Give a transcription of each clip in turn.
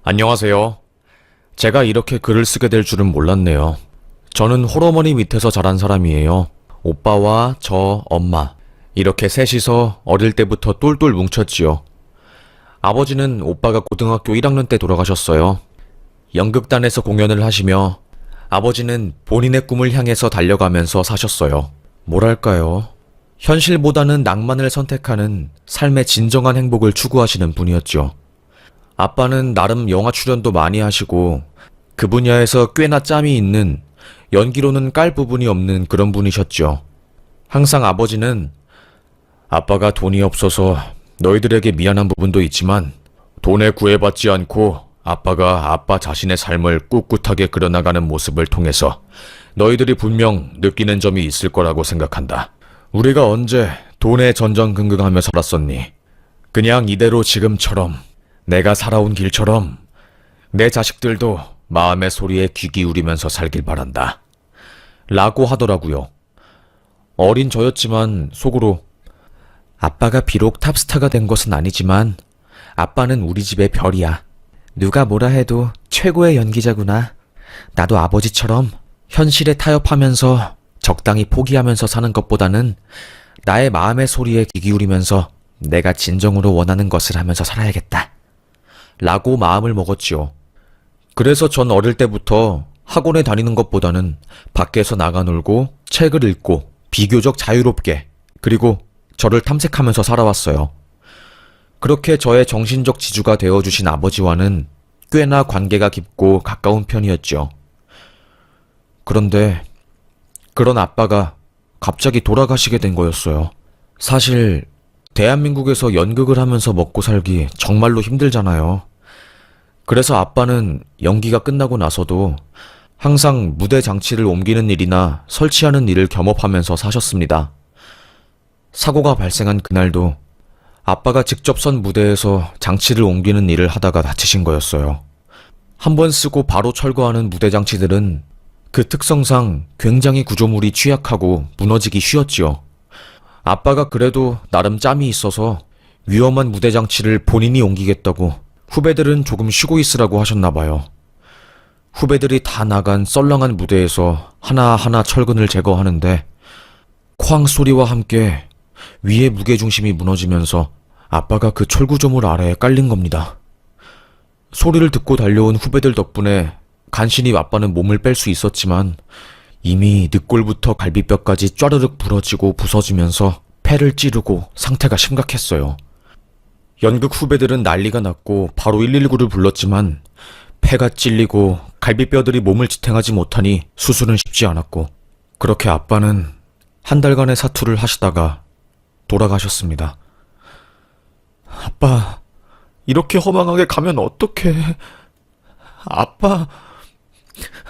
안녕하세요. 제가 이렇게 글을 쓰게 될 줄은 몰랐네요. 저는 홀어머니 밑에서 자란 사람이에요. 오빠와 저, 엄마. 이렇게 셋이서 어릴 때부터 똘똘 뭉쳤지요. 아버지는 오빠가 고등학교 1학년 때 돌아가셨어요. 연극단에서 공연을 하시며 아버지는 본인의 꿈을 향해서 달려가면서 사셨어요. 뭐랄까요? 현실보다는 낭만을 선택하는 삶의 진정한 행복을 추구하시는 분이었죠. 아빠는 나름 영화 출연도 많이 하시고 그 분야에서 꽤나 짬이 있는, 연기로는 깔 부분이 없는 그런 분이셨죠. 항상 아버지는 아빠가 돈이 없어서 너희들에게 미안한 부분도 있지만 돈에 구애받지 않고 아빠가 아빠 자신의 삶을 꿋꿋하게 그려나가는 모습을 통해서 너희들이 분명 느끼는 점이 있을 거라고 생각한다. 우리가 언제 돈에 전전긍긍하며 살았었니? 그냥 이대로 지금처럼 내가 살아온 길처럼 내 자식들도 마음의 소리에 귀 기울이면서 살길 바란다. 라고 하더라고요. 어린 저였지만 속으로 아빠가 비록 탑스타가 된 것은 아니지만 아빠는 우리 집의 별이야. 누가 뭐라 해도 최고의 연기자구나. 나도 아버지처럼 현실에 타협하면서 적당히 포기하면서 사는 것보다는 나의 마음의 소리에 귀 기울이면서 내가 진정으로 원하는 것을 하면서 살아야겠다. 라고 마음을 먹었지요. 그래서 전 어릴 때부터 학원에 다니는 것보다는 밖에서 나가 놀고 책을 읽고 비교적 자유롭게, 그리고 저를 탐색하면서 살아왔어요. 그렇게 저의 정신적 지주가 되어주신 아버지와는 꽤나 관계가 깊고 가까운 편이었죠. 그런데 그런 아빠가 갑자기 돌아가시게 된 거였어요. 사실 대한민국에서 연극을 하면서 먹고 살기 정말로 힘들잖아요. 그래서 아빠는 연기가 끝나고 나서도 항상 무대 장치를 옮기는 일이나 설치하는 일을 겸업하면서 사셨습니다. 사고가 발생한 그날도 아빠가 직접 선 무대에서 장치를 옮기는 일을 하다가 다치신 거였어요. 한 번 쓰고 바로 철거하는 무대 장치들은 그 특성상 굉장히 구조물이 취약하고 무너지기 쉬웠지요. 아빠가 그래도 나름 짬이 있어서 위험한 무대 장치를 본인이 옮기겠다고 후배들은 조금 쉬고 있으라고 하셨나봐요. 후배들이 다 나간 썰렁한 무대에서 하나하나 철근을 제거하는데 쾅 소리와 함께 위의 무게중심이 무너지면서 아빠가 그 철구조물 아래에 깔린 겁니다. 소리를 듣고 달려온 후배들 덕분에 간신히 아빠는 몸을 뺄 수 있었지만 이미 늑골부터 갈비뼈까지 쫘르륵 부러지고 부서지면서 폐를 찌르고 상태가 심각했어요. 연극 후배들은 난리가 났고 바로 119를 불렀지만 폐가 찔리고 갈비뼈들이 몸을 지탱하지 못하니 수술은 쉽지 않았고, 그렇게 아빠는 한 달간의 사투를 하시다가 돌아가셨습니다. 아빠, 이렇게 허망하게 가면 어떡해.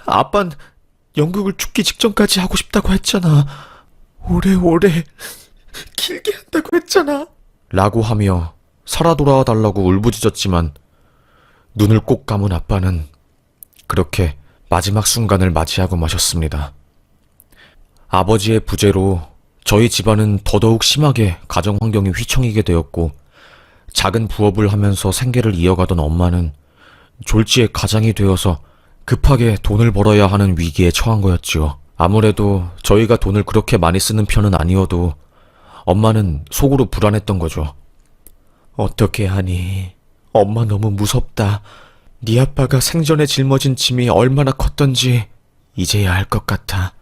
아빤 연극을 죽기 직전까지 하고 싶다고 했잖아. 오래오래 길게 한다고 했잖아. 라고 하며 살아 돌아와 달라고 울부짖었지만 눈을 꼭 감은 아빠는 그렇게 마지막 순간을 맞이하고 마셨습니다. 아버지의 부재로 저희 집안은 더더욱 심하게 가정 환경이 휘청이게 되었고, 작은 부업을 하면서 생계를 이어가던 엄마는 졸지에 가장이 되어서 급하게 돈을 벌어야 하는 위기에 처한 거였지요. 아무래도 저희가 돈을 그렇게 많이 쓰는 편은 아니어도 엄마는 속으로 불안했던 거죠. 어떻게 하니? 엄마 너무 무섭다. 네 아빠가 생전에 짊어진 짐이 얼마나 컸던지 이제야 알 것 같아.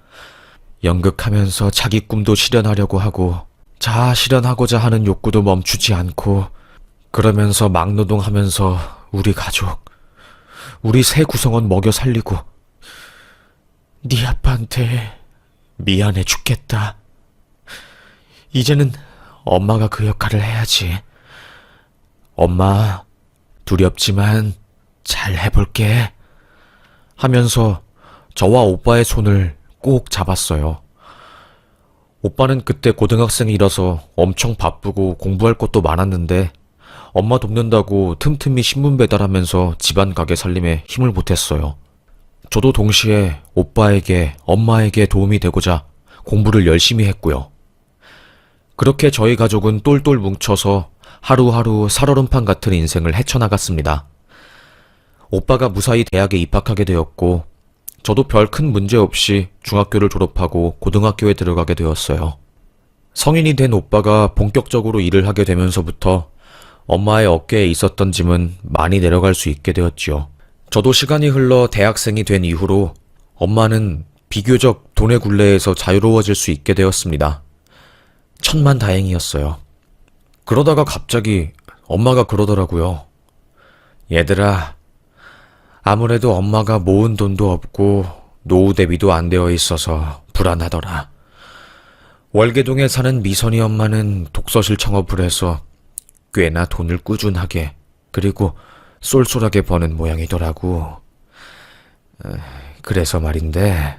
연극하면서 자기 꿈도 실현하려고 하고 자아 실현하고자 하는 욕구도 멈추지 않고, 그러면서 막노동하면서 우리 가족, 우리 세 구성원 먹여 살리고, 네 아빠한테 미안해 죽겠다. 이제는 엄마가 그 역할을 해야지. 엄마, 두렵지만 잘 해볼게. 하면서 저와 오빠의 손을 꼭 잡았어요. 오빠는 그때 고등학생이라서 엄청 바쁘고 공부할 것도 많았는데 엄마 돕는다고 틈틈이 신문 배달하면서 집안 가게 살림에 힘을 보탰어요. 저도 동시에 오빠에게, 엄마에게 도움이 되고자 공부를 열심히 했고요. 그렇게 저희 가족은 똘똘 뭉쳐서 하루하루 살얼음판 같은 인생을 헤쳐나갔습니다. 오빠가 무사히 대학에 입학하게 되었고, 저도 별 큰 문제 없이 중학교를 졸업하고 고등학교에 들어가게 되었어요. 성인이 된 오빠가 본격적으로 일을 하게 되면서부터 엄마의 어깨에 있었던 짐은 많이 내려갈 수 있게 되었지요. 저도 시간이 흘러 대학생이 된 이후로 엄마는 비교적 돈의 굴레에서 자유로워질 수 있게 되었습니다. 천만다행이었어요. 그러다가 갑자기 엄마가 그러더라고요. 얘들아, 아무래도 엄마가 모은 돈도 없고 노후 대비도 안 되어 있어서 불안하더라. 월계동에 사는 미선이 엄마는 독서실 창업을 해서 꽤나 돈을 꾸준하게 그리고 쏠쏠하게 버는 모양이더라고. 그래서 말인데,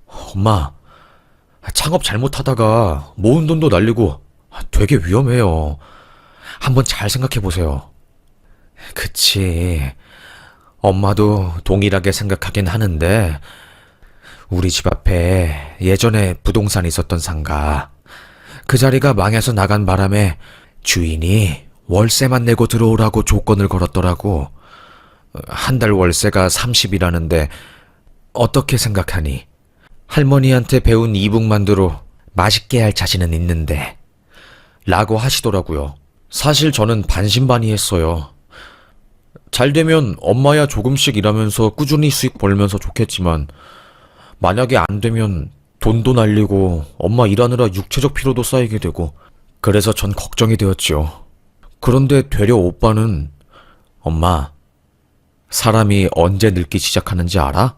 엄마, 창업 잘못하다가 모은 돈도 날리고 되게 위험해요. 한번 잘 생각해 보세요. 그치. 엄마도 동일하게 생각하긴 하는데, 우리 집 앞에 예전에 부동산 있었던 상가. 그 자리가 망해서 나간 바람에 주인이 월세만 내고 들어오라고 조건을 걸었더라고. 한 달 월세가 30이라는데 어떻게 생각하니? 할머니한테 배운 이북만두로 맛있게 할 자신은 있는데 라고 하시더라고요. 사실 저는 반신반의했어요. 잘 되면 엄마야 조금씩 일하면서 꾸준히 수익 벌면서 좋겠지만 만약에 안 되면 돈도 날리고 엄마 일하느라 육체적 피로도 쌓이게 되고 그래서 전 걱정이 되었지요. 그런데 되려 오빠는 엄마, 사람이 언제 늙기 시작하는지 알아?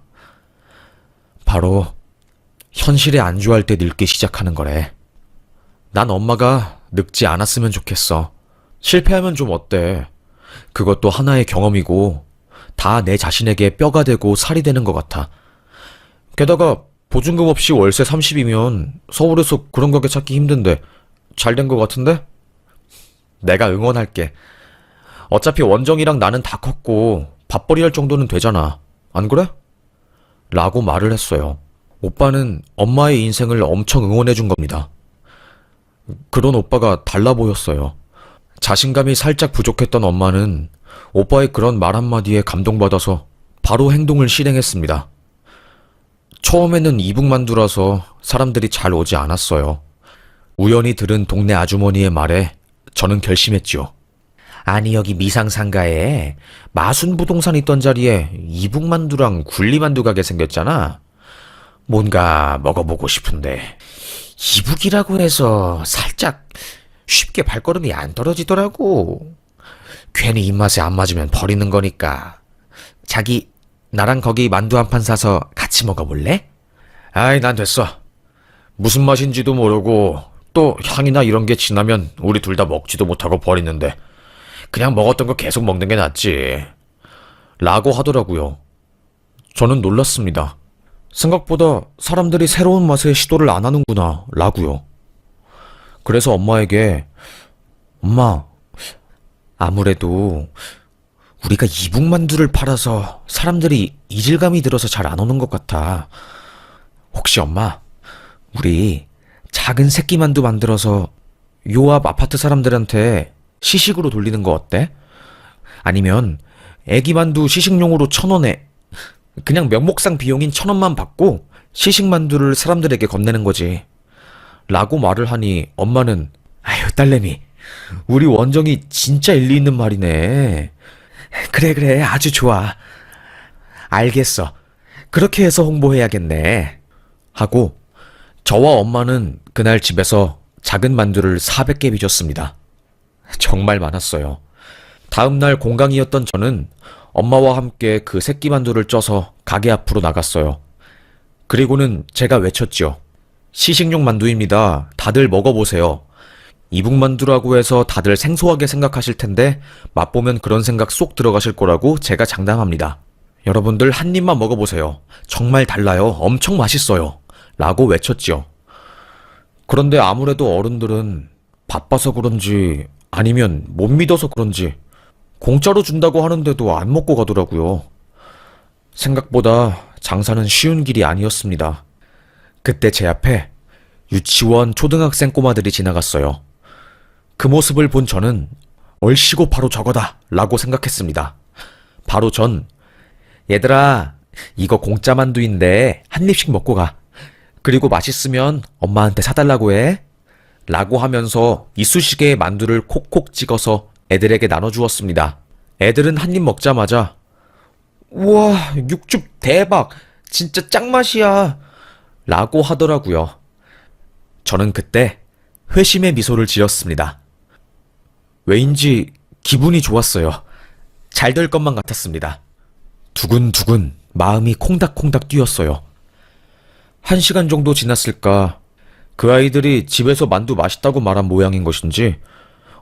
바로 현실에 안주할 때 늙기 시작하는 거래. 난 엄마가 늙지 않았으면 좋겠어. 실패하면 좀 어때? 그것도 하나의 경험이고 다 내 자신에게 뼈가 되고 살이 되는 것 같아. 게다가 보증금 없이 월세 30이면 서울에서 그런 가게 찾기 힘든데 잘 된 것 같은데? 내가 응원할게. 어차피 원정이랑 나는 다 컸고 밥벌이 할 정도는 되잖아. 안 그래? 라고 말을 했어요. 오빠는 엄마의 인생을 엄청 응원해 준 겁니다. 그런 오빠가 달라 보였어요. 자신감이 살짝 부족했던 엄마는 오빠의 그런 말 한마디에 감동받아서 바로 행동을 실행했습니다. 처음에는 이북만두라서 사람들이 잘 오지 않았어요. 우연히 들은 동네 아주머니의 말에 저는 결심했지요. 아니 여기 미상상가에 마순부동산 있던 자리에 이북만두랑 굴리만두 가게 생겼잖아. 뭔가 먹어보고 싶은데 이북이라고 해서 살짝 쉽게 발걸음이 안 떨어지더라고. 괜히 입맛에 안 맞으면 버리는 거니까. 자기 나랑 거기 만두 한 판 사서 같이 먹어볼래? 아이 난 됐어. 무슨 맛인지도 모르고 또 향이나 이런 게 진하면 우리 둘 다 먹지도 못하고 버리는데 그냥 먹었던 거 계속 먹는 게 낫지. 라고 하더라고요. 저는 놀랐습니다. 생각보다 사람들이 새로운 맛에 시도를 안 하는구나 라고요. 그래서 엄마에게 엄마, 아무래도 우리가 이북만두를 팔아서 사람들이 이질감이 들어서 잘 안 오는 것 같아. 혹시 엄마, 우리 작은 새끼만두 만들어서 요 앞 아파트 사람들한테 시식으로 돌리는 거 어때? 아니면 애기만두 시식용으로 1,000원에 그냥 명목상 비용인 1,000원만 받고 시식만두를 사람들에게 건네는 거지. 라고 말을 하니 엄마는 아유 딸내미, 우리 원정이 진짜 일리 있는 말이네. 그래 아주 좋아. 알겠어. 그렇게 해서 홍보해야겠네. 하고 저와 엄마는 그날 집에서 작은 만두를 400개 빚었습니다. 정말 많았어요. 다음날 공강이었던 저는 엄마와 함께 그 새끼 만두를 쪄서 가게 앞으로 나갔어요. 그리고는 제가 외쳤죠. 시식용 만두입니다. 다들 먹어보세요. 이북만두라고 해서 다들 생소하게 생각하실 텐데 맛보면 그런 생각 쏙 들어가실 거라고 제가 장담합니다. 여러분들 한 입만 먹어보세요. 정말 달라요. 엄청 맛있어요. 라고 외쳤죠. 그런데 아무래도 어른들은 바빠서 그런지 아니면 못 믿어서 그런지 공짜로 준다고 하는데도 안 먹고 가더라고요. 생각보다 장사는 쉬운 길이 아니었습니다. 그때 제 앞에 유치원 초등학생 꼬마들이 지나갔어요. 그 모습을 본 저는 얼씨구 바로 저거다 라고 생각했습니다. 바로 전, 얘들아, 이거 공짜 만두인데 한 입씩 먹고 가. 그리고 맛있으면 엄마한테 사달라고 해. 라고 하면서 이쑤시개에 만두를 콕콕 찍어서 애들에게 나눠주었습니다. 애들은 한 입 먹자마자 우와, 육즙 대박! 진짜 짱맛이야! 라고 하더라고요. 저는 그때 회심의 미소를 지었습니다. 왜인지 기분이 좋았어요. 잘 될 것만 같았습니다. 두근두근 마음이 콩닥콩닥 뛰었어요. 1시간 정도 지났을까, 그 아이들이 집에서 만두 맛있다고 말한 모양인 것인지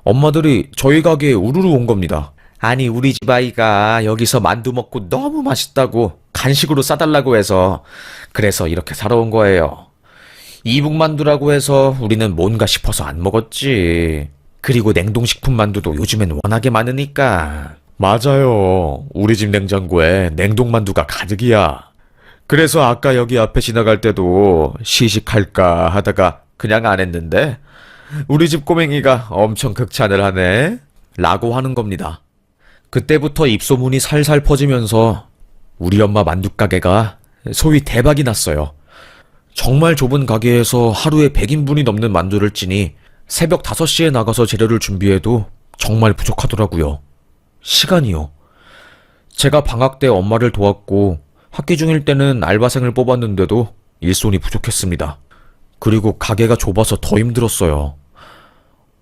엄마들이 저희 가게에 우르르 온 겁니다. 아니, 우리 집 아이가 여기서 만두 먹고 너무 맛있다고 간식으로 싸달라고 해서 그래서 이렇게 사러 온 거예요. 이북만두라고 해서 우리는 뭔가 싶어서 안 먹었지. 그리고 냉동식품 만두도 요즘엔 워낙에 많으니까. 맞아요. 우리 집 냉장고에 냉동만두가 가득이야. 그래서 아까 여기 앞에 지나갈 때도 시식할까 하다가 그냥 안 했는데 우리 집 꼬맹이가 엄청 극찬을 하네. 라고 하는 겁니다. 그때부터 입소문이 살살 퍼지면서 우리 엄마 만두가게가 소위 대박이 났어요. 정말 좁은 가게에서 하루에 100인분이 넘는 만두를 찌니 새벽 5시에 나가서 재료를 준비해도 정말 부족하더라고요. 시간이요. 제가 방학 때 엄마를 도왔고 학기 중일 때는 알바생을 뽑았는데도 일손이 부족했습니다. 그리고 가게가 좁아서 더 힘들었어요.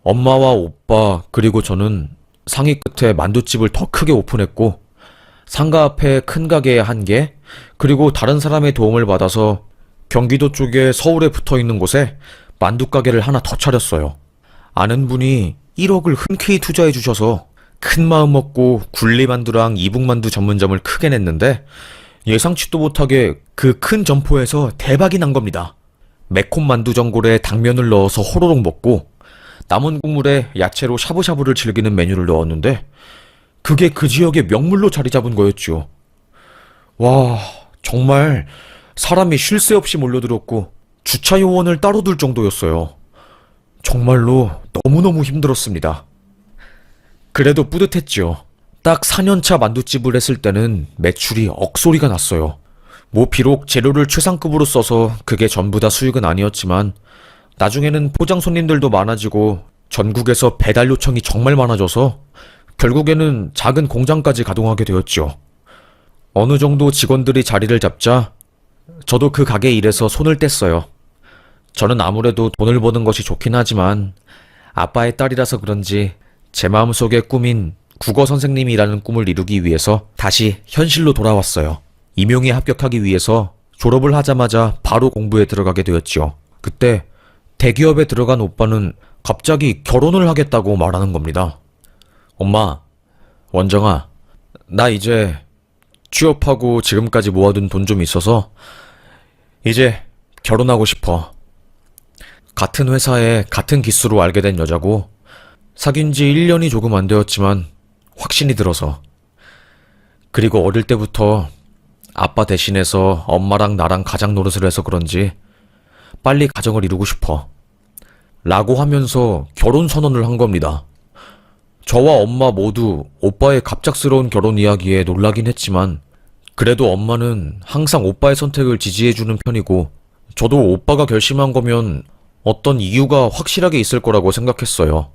엄마와 오빠 그리고 저는 상위 끝에 만두집을 더 크게 오픈했고 상가 앞에 큰 가게에 1개, 그리고 다른 사람의 도움을 받아서 경기도 쪽에 서울에 붙어있는 곳에 만두가게를 하나 더 차렸어요. 아는 분이 1억을 흔쾌히 투자해 주셔서 큰 마음 먹고 굴리만두랑 이북만두 전문점을 크게 냈는데 예상치도 못하게 그 큰 점포에서 대박이 난 겁니다. 매콤 만두 전골에 당면을 넣어서 호로록 먹고 남은 국물에 야채로 샤브샤브를 즐기는 메뉴를 넣었는데 그게 그 지역의 명물로 자리 잡은 거였죠. 와, 정말 사람이 쉴 새 없이 몰려들었고 주차 요원을 따로 둘 정도였어요. 정말로 너무너무 힘들었습니다. 그래도 뿌듯했죠. 딱 4년차 만두집을 했을 때는 매출이 억소리가 났어요. 비록 재료를 최상급으로 써서 그게 전부 다 수익은 아니었지만 나중에는 포장 손님들도 많아지고 전국에서 배달 요청이 정말 많아져서 결국에는 작은 공장까지 가동하게 되었죠. 어느 정도 직원들이 자리를 잡자 저도 그 가게 일에서 손을 뗐어요. 저는 아무래도 돈을 버는 것이 좋긴 하지만 아빠의 딸이라서 그런지 제 마음속에 꿈인 국어 선생님이라는 꿈을 이루기 위해서 다시 현실로 돌아왔어요. 임용에 합격하기 위해서 졸업을 하자마자 바로 공부에 들어가게 되었죠. 그때 대기업에 들어간 오빠는 갑자기 결혼을 하겠다고 말하는 겁니다. 엄마, 원정아, 나 이제 취업하고 지금까지 모아둔 돈 좀 있어서 이제 결혼하고 싶어. 같은 회사에 같은 기수로 알게 된 여자고 사귄 지 1년이 조금 안 되었지만 확신이 들어서. 그리고 어릴 때부터 아빠 대신해서 엄마랑 나랑 가장 노릇을 해서 그런지 빨리 가정을 이루고 싶어. 라고 하면서 결혼 선언을 한 겁니다. 저와 엄마 모두 오빠의 갑작스러운 결혼 이야기에 놀라긴 했지만 그래도 엄마는 항상 오빠의 선택을 지지해주는 편이고 저도 오빠가 결심한 거면 어떤 이유가 확실하게 있을 거라고 생각했어요.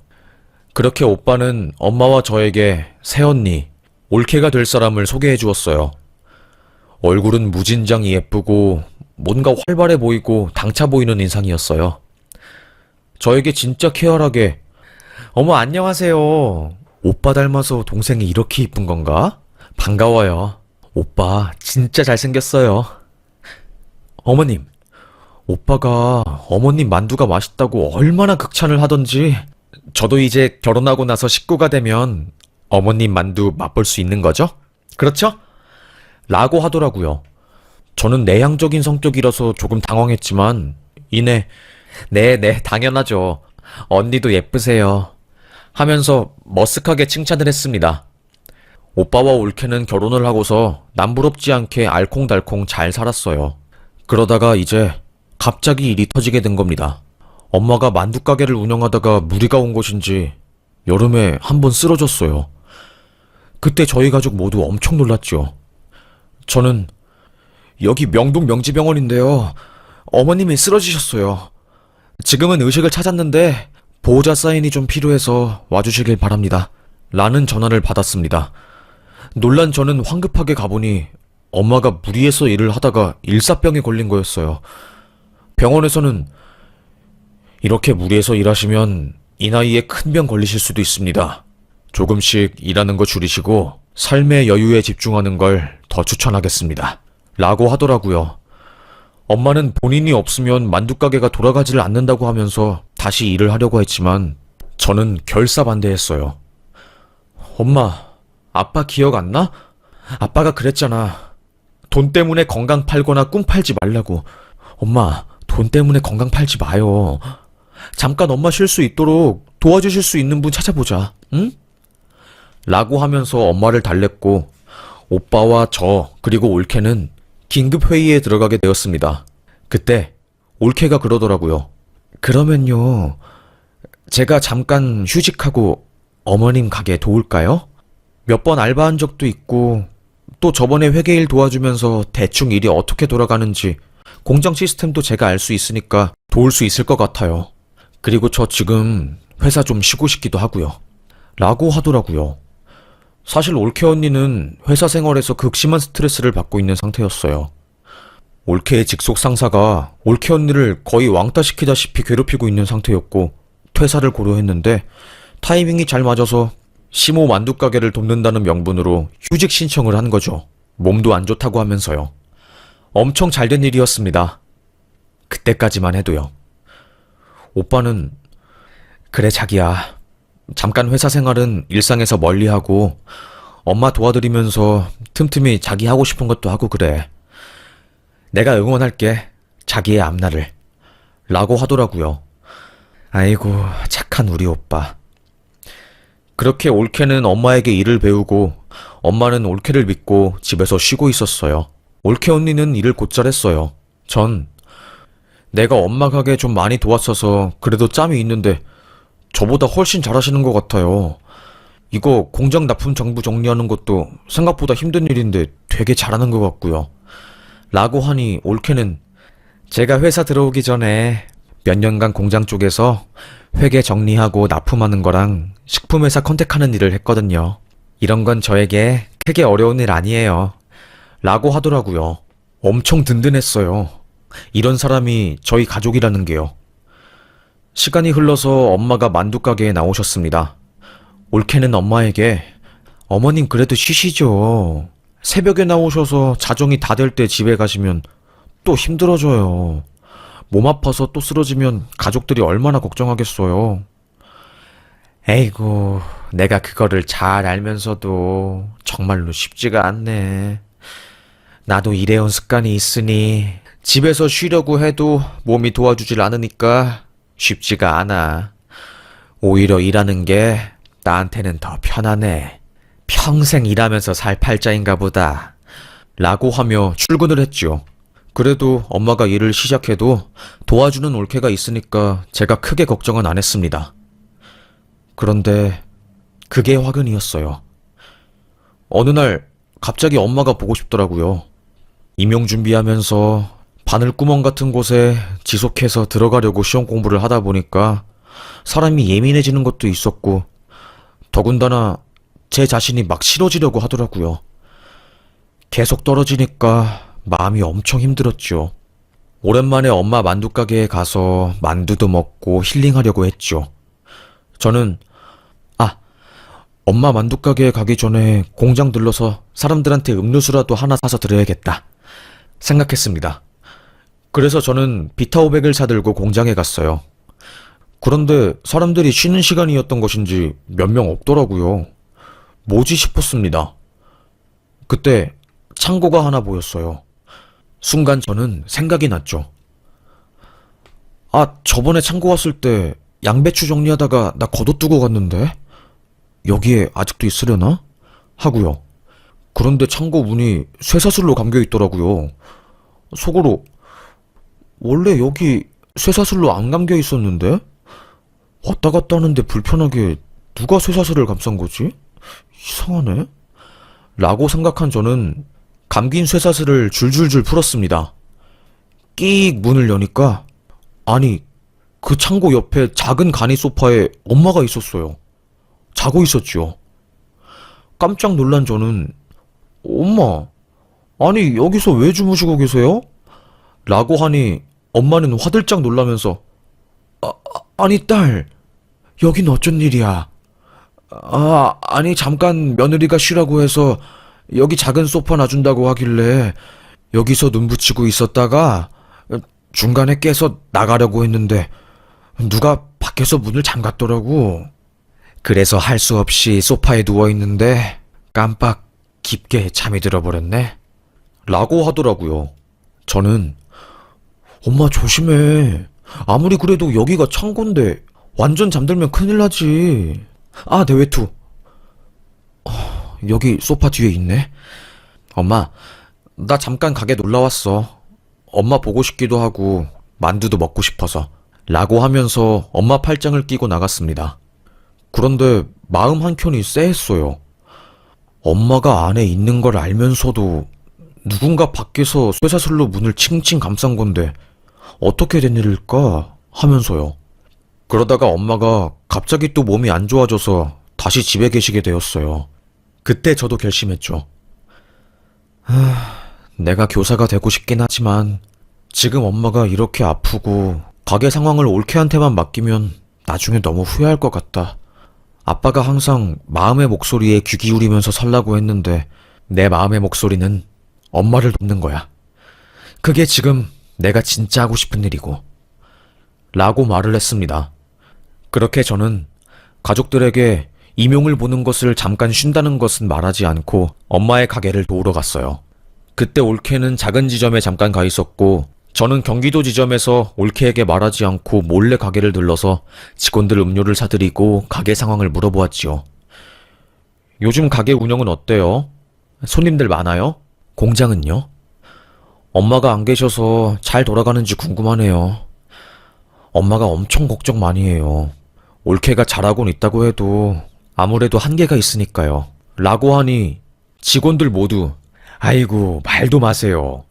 그렇게 오빠는 엄마와 저에게 새언니, 올케가 될 사람을 소개해 주었어요. 얼굴은 무진장이 예쁘고 뭔가 활발해 보이고 당차 보이는 인상이었어요. 저에게 진짜 쾌활하게 어머 안녕하세요. 오빠 닮아서 동생이 이렇게 이쁜 건가? 반가워요. 오빠 진짜 잘생겼어요. 어머님, 오빠가 어머님 만두가 맛있다고 얼마나 극찬을 하던지 저도 이제 결혼하고 나서 식구가 되면 어머님 만두 맛볼 수 있는 거죠? 그렇죠? 라고 하더라고요. 저는 내향적인 성격이라서 조금 당황했지만 이내 네, 당연하죠. 언니도 예쁘세요. 하면서 머쓱하게 칭찬을 했습니다. 오빠와 올케는 결혼을 하고서 남부럽지 않게 알콩달콩 잘 살았어요. 그러다가 이제 갑자기 일이 터지게 된 겁니다. 엄마가 만두가게를 운영하다가 무리가 온 것인지 여름에 한번 쓰러졌어요. 그때 저희 가족 모두 엄청 놀랐죠. 저는 여기 명동 명지병원인데요. 어머님이 쓰러지셨어요. 지금은 의식을 찾았는데 보호자 사인이 좀 필요해서 와주시길 바랍니다. 라는 전화를 받았습니다. 놀란 저는 황급하게 가보니 엄마가 무리해서 일을 하다가 일사병에 걸린 거였어요. 병원에서는 이렇게 무리해서 일하시면 이 나이에 큰 병 걸리실 수도 있습니다. 조금씩 일하는 거 줄이시고 삶의 여유에 집중하는 걸 더 추천하겠습니다. 라고 하더라고요. 엄마는 본인이 없으면 만두가게가 돌아가지를 않는다고 하면서 다시 일을 하려고 했지만 저는 결사반대했어요. 엄마, 아빠 기억 안 나? 아빠가 그랬잖아. 돈 때문에 건강 팔거나 꿈 팔지 말라고. 엄마, 돈 때문에 건강 팔지 마요. 잠깐 엄마 쉴 수 있도록 도와주실 수 있는 분 찾아보자, 응? 라고 하면서 엄마를 달랬고, 오빠와 저, 그리고 올케는 긴급회의에 들어가게 되었습니다. 그때 올케가 그러더라고요. 그러면요, 제가 잠깐 휴직하고 어머님 가게 도울까요? 몇 번 알바한 적도 있고, 또 저번에 회계일 도와주면서 대충 일이 어떻게 돌아가는지 공장 시스템도 제가 알 수 있으니까 도울 수 있을 것 같아요. 그리고 저 지금 회사 좀 쉬고 싶기도 하고요. 라고 하더라고요. 사실 올케 언니는 회사 생활에서 극심한 스트레스를 받고 있는 상태였어요. 올케의 직속 상사가 올케 언니를 거의 왕따시키다시피 괴롭히고 있는 상태였고 퇴사를 고려했는데 타이밍이 잘 맞아서 시모 만두가게를 돕는다는 명분으로 휴직 신청을 한 거죠. 몸도 안 좋다고 하면서요. 엄청 잘된 일이었습니다. 그때까지만 해도요. 오빠는 그래 자기야. 잠깐 회사 생활은 일상에서 멀리하고 엄마 도와드리면서 틈틈이 자기 하고 싶은 것도 하고 그래. 내가 응원할게. 자기의 앞날을. 라고 하더라고요. 아이고 착한 우리 오빠. 그렇게 올케는 엄마에게 일을 배우고 엄마는 올케를 믿고 집에서 쉬고 있었어요. 올케 언니는 일을 곧잘 했어요. 전 내가 엄마 가게 좀 많이 도왔어서 그래도 짬이 있는데 저보다 훨씬 잘하시는 것 같아요. 이거 공장 납품 정부 정리하는 것도 생각보다 힘든 일인데 되게 잘하는 것 같고요. 라고 하니 올케는 제가 회사 들어오기 전에 몇 년간 공장 쪽에서 회계 정리하고 납품하는 거랑 식품회사 컨택하는 일을 했거든요. 이런 건 저에게 크게 어려운 일 아니에요. 라고 하더라고요. 엄청 든든했어요. 이런 사람이 저희 가족이라는 게요. 시간이 흘러서 엄마가 만두가게에 나오셨습니다. 올케는 엄마에게 어머님 그래도 쉬시죠. 새벽에 나오셔서 자정이 다 될 때 집에 가시면 또 힘들어져요. 몸 아파서 또 쓰러지면 가족들이 얼마나 걱정하겠어요. 에이구, 내가 그거를 잘 알면서도 정말로 쉽지가 않네. 나도 일해온 습관이 있으니 집에서 쉬려고 해도 몸이 도와주질 않으니까 쉽지가 않아. 오히려 일하는 게 나한테는 더 편하네. 평생 일하면서 살 팔자인가 보다. 라고 하며 출근을 했죠. 그래도 엄마가 일을 시작해도 도와주는 올케가 있으니까 제가 크게 걱정은 안 했습니다. 그런데 그게 화근이었어요. 어느 날 갑자기 엄마가 보고 싶더라고요. 임용 준비하면서 바늘구멍 같은 곳에 지속해서 들어가려고 시험 공부를 하다 보니까 사람이 예민해지는 것도 있었고 더군다나 제 자신이 막 싫어지려고 하더라고요. 계속 떨어지니까 마음이 엄청 힘들었죠. 오랜만에 엄마 만두가게에 가서 만두도 먹고 힐링하려고 했죠. 저는 엄마 만두가게에 가기 전에 공장 들러서 사람들한테 음료수라도 하나 사서 드려야겠다 생각했습니다. 그래서 저는 비타오백을 사들고 공장에 갔어요. 그런데 사람들이 쉬는 시간이었던 것인지 몇 명 없더라고요. 뭐지 싶었습니다. 그때 창고가 하나 보였어요. 순간 저는 생각이 났죠. 저번에 창고 왔을 때 양배추 정리하다가 나 걷어두고 갔는데? 여기에 아직도 있으려나? 하고요. 그런데 창고 문이 쇠사슬로 감겨 있더라고요. 속으로 원래 여기 쇠사슬로 안 감겨 있었는데? 왔다 갔다 하는데 불편하게 누가 쇠사슬을 감싼 거지? 이상하네. 라고 생각한 저는 감긴 쇠사슬을 줄줄줄 풀었습니다. 끼익 문을 여니까, 아니, 그 창고 옆에 작은 간이 소파에 엄마가 있었어요. 자고 있었지요. 깜짝 놀란 저는, 엄마, 아니, 여기서 왜 주무시고 계세요? 라고 하니 엄마는 화들짝 놀라면서, 아니, 딸, 여긴 어쩐 일이야? 아니, 잠깐 며느리가 쉬라고 해서 여기 작은 소파 놔준다고 하길래 여기서 눈 붙이고 있었다가 중간에 깨서 나가려고 했는데 누가 밖에서 문을 잠갔더라고. 그래서 할 수 없이 소파에 누워있는데 깜빡 깊게 잠이 들어버렸네. 라고 하더라고요. 저는 엄마 조심해. 아무리 그래도 여기가 창고인데 완전 잠들면 큰일 나지. 아, 내 외투. 여기 소파 뒤에 있네. 엄마, 나 잠깐 가게 놀러 왔어. 엄마 보고 싶기도 하고 만두도 먹고 싶어서. 라고 하면서 엄마 팔짱을 끼고 나갔습니다. 그런데 마음 한켠이 쎄했어요. 엄마가 안에 있는 걸 알면서도 누군가 밖에서 쇠사슬로 문을 칭칭 감싼 건데 어떻게 된 일일까 하면서요. 그러다가 엄마가 갑자기 또 몸이 안 좋아져서 다시 집에 계시게 되었어요. 그때 저도 결심했죠. 내가 교사가 되고 싶긴 하지만 지금 엄마가 이렇게 아프고 가게 상황을 올케한테만 맡기면 나중에 너무 후회할 것 같다. 아빠가 항상 마음의 목소리에 귀 기울이면서 살라고 했는데 내 마음의 목소리는 엄마를 돕는 거야. 그게 지금 내가 진짜 하고 싶은 일이고. 라고 말을 했습니다. 그렇게 저는 가족들에게 임용을 보는 것을 잠깐 쉰다는 것은 말하지 않고 엄마의 가게를 도우러 갔어요. 그때 올케는 작은 지점에 잠깐 가 있었고 저는 경기도 지점에서 올케에게 말하지 않고 몰래 가게를 들러서 직원들 음료를 사드리고 가게 상황을 물어보았지요. 요즘 가게 운영은 어때요? 손님들 많아요? 공장은요? 엄마가 안 계셔서 잘 돌아가는지 궁금하네요. 엄마가 엄청 걱정 많이 해요. 올케가 잘하곤 있다고 해도 아무래도 한계가 있으니까요. 라고 하니 직원들 모두 아이고 말도 마세요.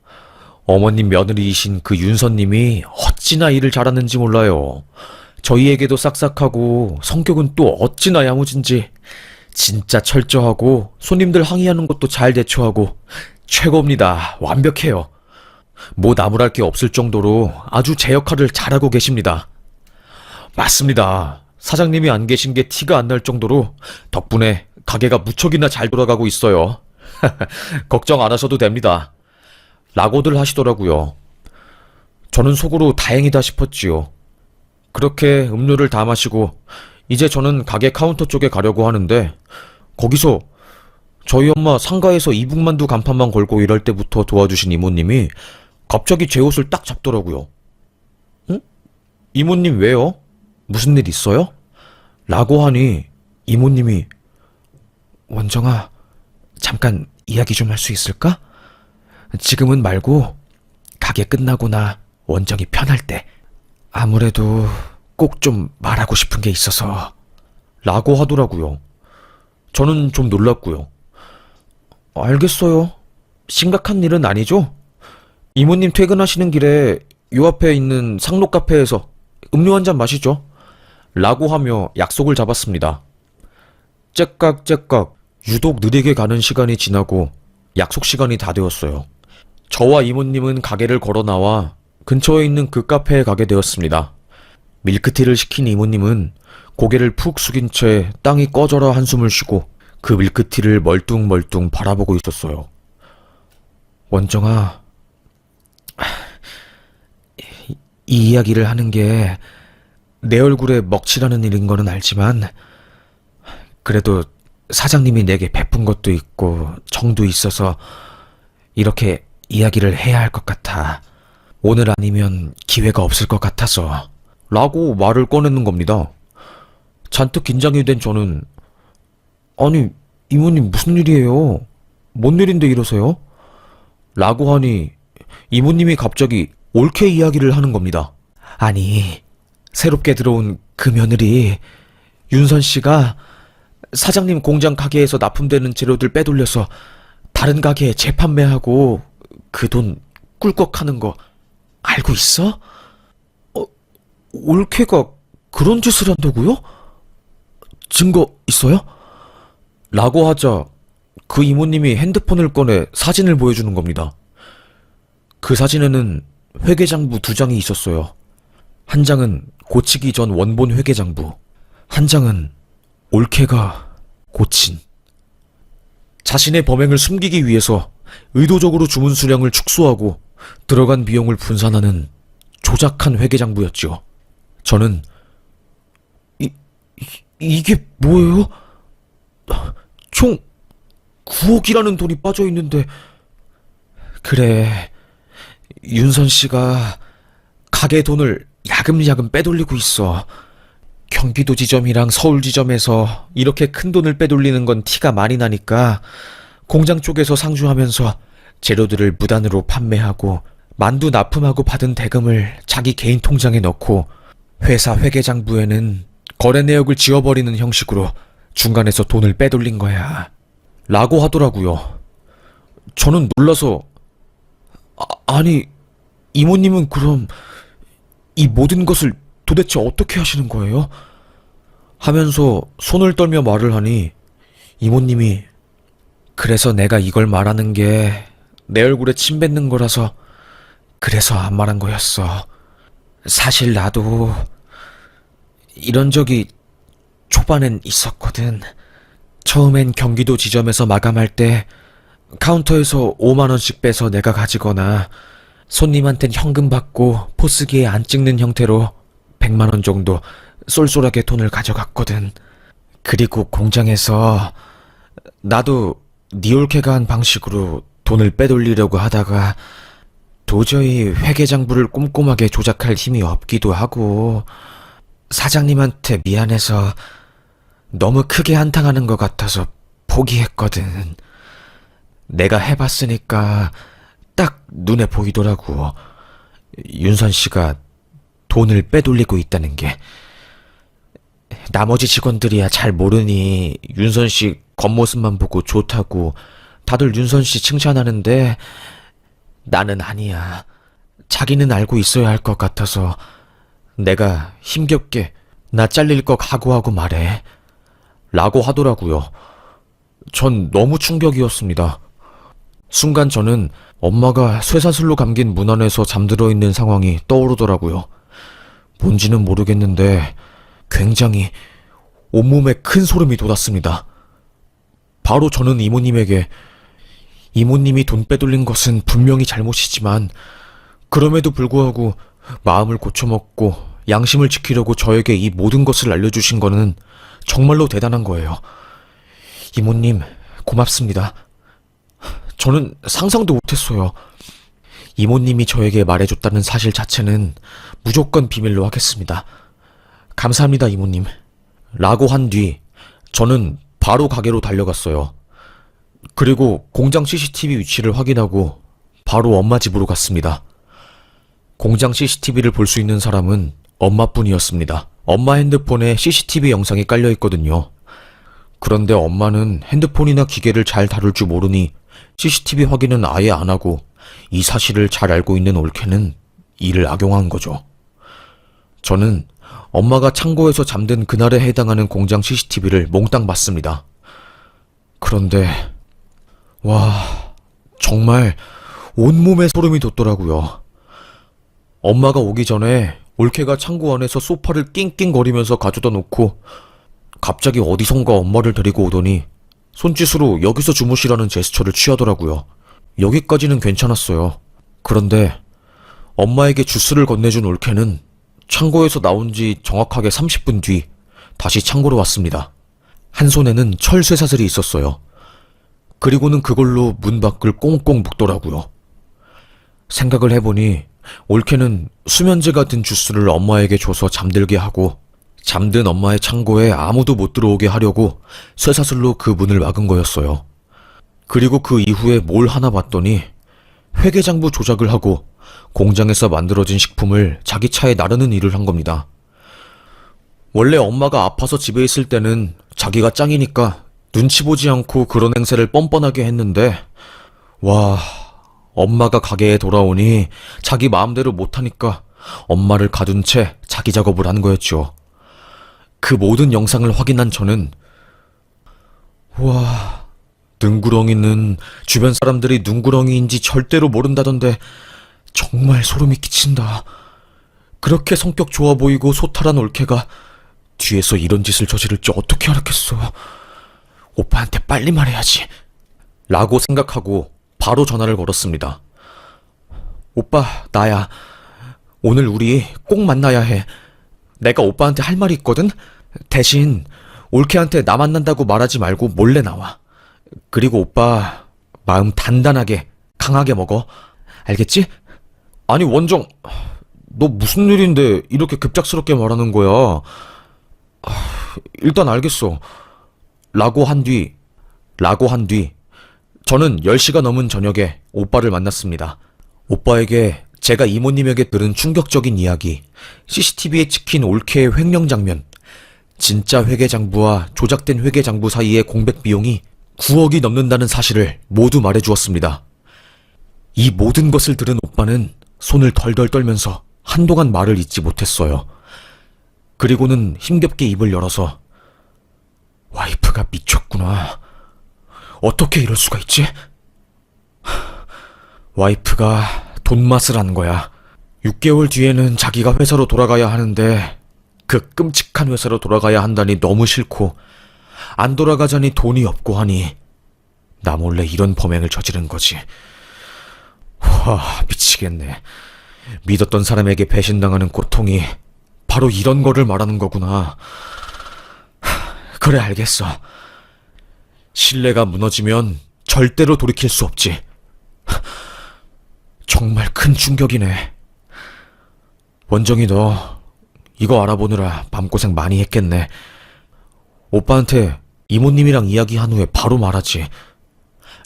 어머님 며느리이신 그 윤서님이 어찌나 일을 잘하는지 몰라요. 저희에게도 싹싹하고 성격은 또 어찌나 야무진지 진짜 철저하고 손님들 항의하는 것도 잘 대처하고 최고입니다. 완벽해요. 뭐 나무랄 게 없을 정도로 아주 제 역할을 잘하고 계십니다. 맞습니다. 사장님이 안 계신 게 티가 안 날 정도로 덕분에 가게가 무척이나 잘 돌아가고 있어요. 걱정 안 하셔도 됩니다. 라고들 하시더라고요. 저는 속으로 다행이다 싶었지요. 그렇게 음료를 다 마시고 이제 저는 가게 카운터 쪽에 가려고 하는데 거기서 저희 엄마 상가에서 이북만두 간판만 걸고 일할 때부터 도와주신 이모님이 갑자기 제 옷을 딱 잡더라고요. 응? 이모님 왜요? 무슨 일 있어요? 라고 하니 이모님이 원정아, 잠깐 이야기 좀 할 수 있을까? 지금은 말고 가게 끝나고나 원정이 편할 때 아무래도 꼭 좀 말하고 싶은 게 있어서 라고 하더라고요. 저는 좀 놀랐고요. 알겠어요. 심각한 일은 아니죠? 이모님 퇴근하시는 길에 요 앞에 있는 상록 카페에서 음료 한 잔 마시죠. 라고 하며 약속을 잡았습니다. 째깍째깍 유독 느리게 가는 시간이 지나고 약속 시간이 다 되었어요. 저와 이모님은 가게를 걸어 나와 근처에 있는 그 카페에 가게 되었습니다. 밀크티를 시킨 이모님은 고개를 푹 숙인 채 땅이 꺼져라 한숨을 쉬고 그 밀크티를 멀뚱멀뚱 바라보고 있었어요. 원정아, 이 이야기를 하는 게 내 얼굴에 먹칠하는 일인 거는 알지만 그래도 사장님이 내게 베푼 것도 있고 정도 있어서 이렇게 이야기를 해야 할 것 같아. 오늘 아니면 기회가 없을 것 같아서 라고 말을 꺼내는 겁니다. 잔뜩 긴장이 된 저는 아니 이모님 무슨 일이에요? 뭔 일인데 이러세요? 라고 하니 이모님이 갑자기 올케 이야기를 하는 겁니다. 아니 새롭게 들어온 그 며느리 윤선 씨가 사장님 공장 가게에서 납품되는 재료들 빼돌려서 다른 가게에 재판매하고 그 돈 꿀꺽하는 거 알고 있어? 올케가 그런 짓을 한다고요? 증거 있어요? 라고 하자 그 이모님이 핸드폰을 꺼내 사진을 보여주는 겁니다. 그 사진에는 회계장부 2장이 있었어요. 한 장은 고치기 전 원본 회계장부, 한 장은 올케가 고친. 자신의 범행을 숨기기 위해서 의도적으로 주문 수량을 축소하고 들어간 비용을 분산하는 조작한 회계장부였지요. 저는 이게 뭐예요? 총 9억이라는 돈이 빠져 있는데. 그래, 윤선 씨가 가게 돈을 야금야금 빼돌리고 있어. 경기도 지점이랑 서울 지점에서 이렇게 큰 돈을 빼돌리는 건 티가 많이 나니까 공장 쪽에서 상주하면서 재료들을 무단으로 판매하고 만두 납품하고 받은 대금을 자기 개인 통장에 넣고 회사 회계장부에는 거래 내역을 지워버리는 형식으로 중간에서 돈을 빼돌린 거야. 라고 하더라고요. 저는 놀라서 아니 이모님은 그럼 이 모든 것을 도대체 어떻게 하시는 거예요? 하면서 손을 떨며 말을 하니 이모님이 그래서 내가 이걸 말하는 게 내 얼굴에 침 뱉는 거라서 그래서 안 말한 거였어. 사실 나도 이런 적이 초반엔 있었거든. 처음엔 경기도 지점에서 마감할 때 카운터에서 5만원씩 빼서 내가 가지거나 손님한텐 현금 받고 포스기에 안 찍는 형태로 100만원 정도 쏠쏠하게 돈을 가져갔거든. 그리고 공장에서 나도 니올케가 한 방식으로 돈을 빼돌리려고 하다가 도저히 회계장부를 꼼꼼하게 조작할 힘이 없기도 하고 사장님한테 미안해서 너무 크게 한탕하는 것 같아서 포기했거든. 내가 해봤으니까 딱 눈에 보이더라고. 윤선 씨가 돈을 빼돌리고 있다는 게. 나머지 직원들이야 잘 모르니 윤선 씨 겉모습만 보고 좋다고 다들 윤선 씨 칭찬하는데 나는 아니야. 자기는 알고 있어야 할 것 같아서 내가 힘겹게 나 잘릴 거 각오하고 말해. 라고 하더라고요. 전 너무 충격이었습니다. 순간 저는 엄마가 쇠사슬로 감긴 문 안에서 잠들어 있는 상황이 떠오르더라고요. 뭔지는 모르겠는데 굉장히 온몸에 큰 소름이 돋았습니다. 바로 저는 이모님에게 이모님이 돈 빼돌린 것은 분명히 잘못이지만 그럼에도 불구하고 마음을 고쳐먹고 양심을 지키려고 저에게 이 모든 것을 알려주신 거는 정말로 대단한 거예요. 이모님, 고맙습니다. 저는 상상도 못했어요. 이모님이 저에게 말해줬다는 사실 자체는 무조건 비밀로 하겠습니다. 감사합니다, 이모님. 라고 한 뒤 저는 바로 가게로 달려갔어요. 그리고 공장 CCTV 위치를 확인하고 바로 엄마 집으로 갔습니다. 공장 CCTV를 볼 수 있는 사람은 엄마뿐이었습니다. 엄마 핸드폰에 CCTV 영상이 깔려 있거든요. 그런데 엄마는 핸드폰이나 기계를 잘 다룰 줄 모르니 CCTV 확인은 아예 안 하고 이 사실을 잘 알고 있는 올케는 이를 악용한 거죠. 저는 엄마가 창고에서 잠든 그날에 해당하는 공장 CCTV를 몽땅 봤습니다. 그런데 와, 정말 온몸에 소름이 돋더라고요. 엄마가 오기 전에 올케가 창고 안에서 소파를 낑낑거리면서 가져다 놓고 갑자기 어디선가 엄마를 데리고 오더니 손짓으로 여기서 주무시라는 제스처를 취하더라고요. 여기까지는 괜찮았어요. 그런데 엄마에게 주스를 건네준 올케는 창고에서 나온 지 정확하게 30분 뒤 다시 창고로 왔습니다. 한 손에는 철 쇠사슬이 있었어요. 그리고는 그걸로 문 밖을 꽁꽁 묶더라고요. 생각을 해보니 올케는 수면제 같은 주스를 엄마에게 줘서 잠들게 하고 잠든 엄마의 창고에 아무도 못 들어오게 하려고 쇠사슬로 그 문을 막은 거였어요. 그리고 그 이후에 뭘 하나 봤더니 회계장부 조작을 하고 공장에서 만들어진 식품을 자기 차에 나르는 일을 한 겁니다. 원래 엄마가 아파서 집에 있을 때는 자기가 짱이니까 눈치 보지 않고 그런 행세를 뻔뻔하게 했는데, 와, 엄마가 가게에 돌아오니 자기 마음대로 못하니까 엄마를 가둔 채 자기 작업을 한 거였죠. 그 모든 영상을 확인한 저는, 와, 능구렁이는 주변 사람들이 능구렁이인지 절대로 모른다던데 정말 소름이 끼친다. 그렇게 성격 좋아 보이고 소탈한 올케가 뒤에서 이런 짓을 저지를지 어떻게 알았겠어. 오빠한테 빨리 말해야지. 라고 생각하고 바로 전화를 걸었습니다. 오빠, 나야. 오늘 우리 꼭 만나야 해. 내가 오빠한테 할 말이 있거든? 대신 올케한테 나 만난다고 말하지 말고 몰래 나와. 그리고 오빠 마음 단단하게 강하게 먹어. 알겠지? 아니 원정, 너 무슨 일인데 이렇게 급작스럽게 말하는 거야? 일단 알겠어. 라고 한 뒤 저는 10시가 넘은 저녁에 오빠를 만났습니다. 오빠에게 제가 이모님에게 들은 충격적인 이야기, CCTV에 찍힌 올케의 횡령 장면, 진짜 회계장부와 조작된 회계장부 사이의 공백 비용이 9억이 넘는다는 사실을 모두 말해주었습니다. 이 모든 것을 들은 오빠는 손을 덜덜 떨면서 한동안 말을 잇지 못했어요. 그리고는 힘겹게 입을 열어서, 와이프가 미쳤구나. 어떻게 이럴 수가 있지? 와이프가 돈맛을 한 거야. 6개월 뒤에는 자기가 회사로 돌아가야 하는데 그 끔찍한 회사로 돌아가야 한다니 너무 싫고, 안 돌아가자니 돈이 없고 하니 나 몰래 이런 범행을 저지른 거지. 와, 미치겠네. 믿었던 사람에게 배신당하는 고통이 바로 이런 거를 말하는 거구나. 그래, 알겠어. 신뢰가 무너지면 절대로 돌이킬 수 없지. 정말 큰 충격이네. 원정이 너 이거 알아보느라 마음고생 많이 했겠네. 오빠한테 이모님이랑 이야기한 후에 바로 말하지.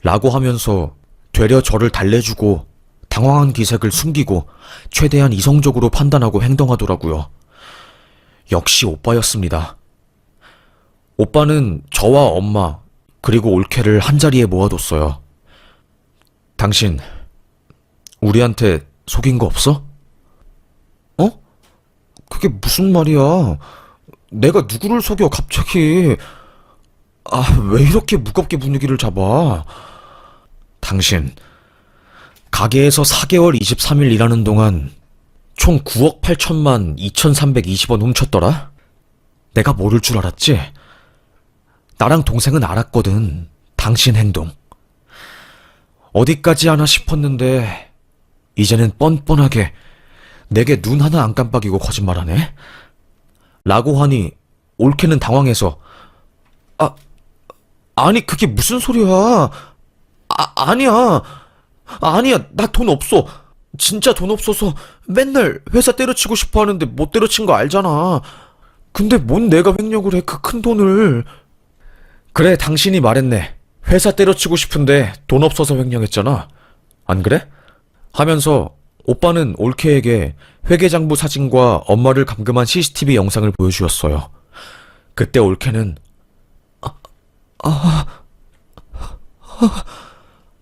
라고 하면서 되려 저를 달래주고 당황한 기색을 숨기고 최대한 이성적으로 판단하고 행동하더라고요. 역시 오빠였습니다. 오빠는 저와 엄마 그리고 올케를 한자리에 모아뒀어요. 당신 우리한테 속인 거 없어? 어? 그게 무슨 말이야? 내가 누구를 속여 갑자기. 왜 이렇게 무겁게 분위기를 잡아? 당신 가게에서 4개월 23일 일하는 동안 총 9억 8천만 2,320원 훔쳤더라? 내가 모를 줄 알았지? 나랑 동생은 알았거든. 당신 행동. 어디까지 하나 싶었는데 이제는 뻔뻔하게 내게 눈 하나 안 깜빡이고 거짓말하네? 라고 하니 올케는 당황해서, 아니 그게 무슨 소리야? 아니야. 나 돈 없어. 진짜 돈 없어서 맨날 회사 때려치고 싶어 하는데 못 때려친 거 알잖아. 근데 뭔 내가 횡령을 해, 그 큰 돈을. 그래, 당신이 말했네. 회사 때려치고 싶은데 돈 없어서 횡령했잖아. 안 그래? 하면서 오빠는 올케에게 회계장부 사진과 엄마를 감금한 CCTV 영상을 보여주었어요. 그때 올케는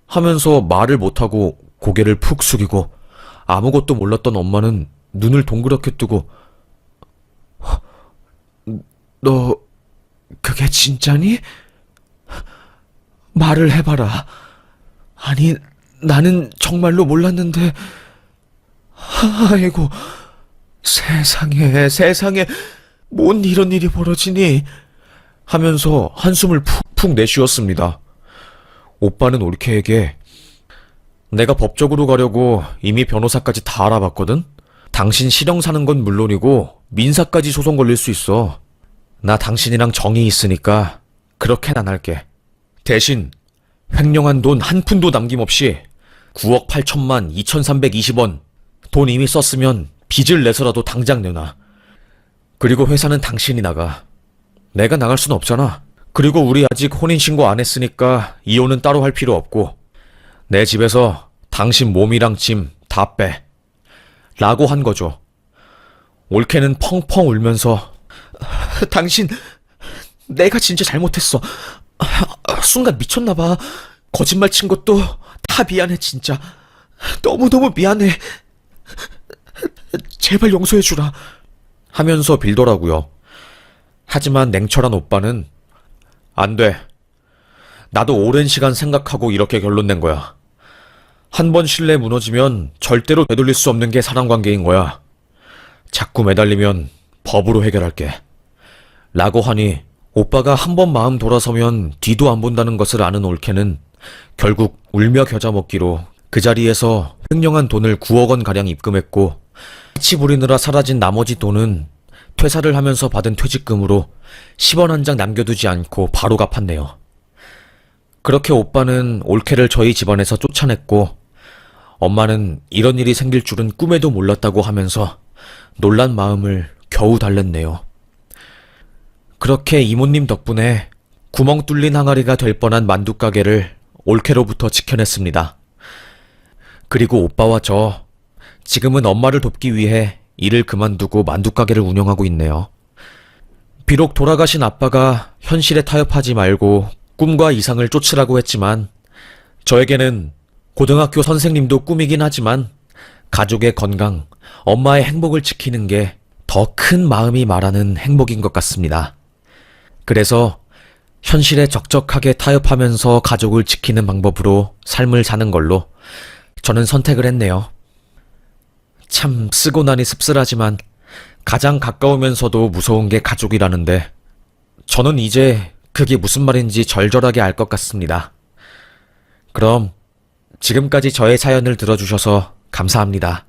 하면서 말을 못하고 고개를 푹 숙이고, 아무것도 몰랐던 엄마는 눈을 동그랗게 뜨고, 너 그게 진짜니? 말을 해봐라. 아니, 나는 정말로 몰랐는데. 아이고, 세상에 뭔 이런 일이 벌어지니? 하면서 한숨을 푹푹 내쉬었습니다. 오빠는 올케에게, 내가 법적으로 가려고 이미 변호사까지 다 알아봤거든? 당신 실형 사는 건 물론이고 민사까지 소송 걸릴 수 있어. 나 당신이랑 정이 있으니까 그렇게는 안 할게. 대신 횡령한 돈 한 푼도 남김없이 9억 8천만 2,320원 돈 이미 썼으면 빚을 내서라도 당장 내놔. 그리고 회사는 당신이 나가. 내가 나갈 순 없잖아. 그리고 우리 아직 혼인신고 안 했으니까 이혼은 따로 할 필요 없고, 내 집에서 당신 몸이랑 짐 다 빼. 라고 한 거죠. 올케는 펑펑 울면서 당신, 내가 진짜 잘못했어. 순간 미쳤나봐. 거짓말 친 것도 다 미안해, 진짜. 너무너무 미안해. 제발 용서해주라. 하면서 빌더라고요. 하지만 냉철한 오빠는 안 돼. 나도 오랜 시간 생각하고 이렇게 결론 낸 거야. 한 번 신뢰 무너지면 절대로 되돌릴 수 없는 게 사랑관계인 거야. 자꾸 매달리면 법으로 해결할게. 라고 하니 오빠가 한 번 마음 돌아서면 뒤도 안 본다는 것을 아는 올케는 결국 울며 겨자 먹기로 그 자리에서 횡령한 돈을 9억 원가량 입금했고 치 부리느라 사라진 나머지 돈은 퇴사를 하면서 받은 퇴직금으로 10원 한 장 남겨두지 않고 바로 갚았네요. 그렇게 오빠는 올케를 저희 집안에서 쫓아냈고 엄마는 이런 일이 생길 줄은 꿈에도 몰랐다고 하면서 놀란 마음을 겨우 달랬네요. 그렇게 이모님 덕분에 구멍 뚫린 항아리가 될 뻔한 만두가게를 올케로부터 지켜냈습니다. 그리고 오빠와 저, 지금은 엄마를 돕기 위해 일을 그만두고 만두가게를 운영하고 있네요. 비록 돌아가신 아빠가 현실에 타협하지 말고 꿈과 이상을 쫓으라고 했지만 저에게는 고등학교 선생님도 꿈이긴 하지만 가족의 건강, 엄마의 행복을 지키는 게 더 큰 마음이 말하는 행복인 것 같습니다. 그래서 현실에 적적하게 타협하면서 가족을 지키는 방법으로 삶을 사는 걸로 저는 선택을 했네요. 참 쓰고 나니 씁쓸하지만 가장 가까우면서도 무서운 게 가족이라는데 저는 이제 그게 무슨 말인지 절절하게 알 것 같습니다. 그럼 지금까지 저의 사연을 들어주셔서 감사합니다.